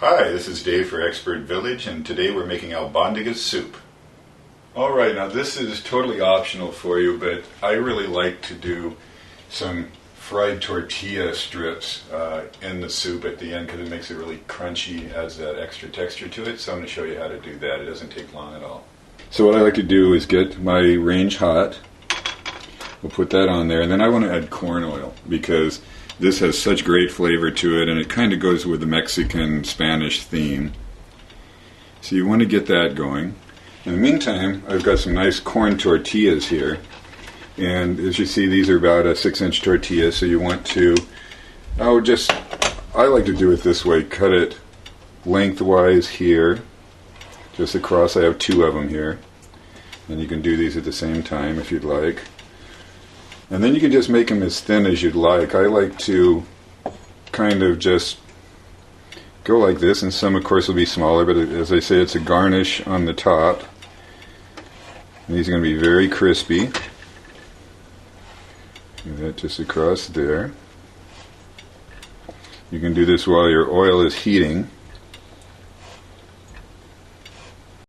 Hi, this is Dave for Expert Village, and today we're making Albondigas soup. Alright, now this is totally optional for you, but I really like to do some fried tortilla strips in the soup at the end because it makes it really crunchy, adds that extra texture to it, so I'm going to show you how to do that. It doesn't take long at all. So what I like to do is get my range hot. We'll put that on there, and then I want to add corn oil because this has such great flavor to it, and it kind of goes with the Mexican-Spanish theme. So you want to get that going. In the meantime, I've got some nice corn tortillas here. And as you see, these are about a 6-inch tortilla, so you want to, I like to do it this way, cut it lengthwise here, just across. I have 2 of them here. And you can do these at the same time if you'd like. And then you can just make them as thin as you'd like. I like to kind of just go like this, and some of course will be smaller, but as I say, it's a garnish on the top. And these are going to be very crispy. Do that just across there. You can do this while your oil is heating.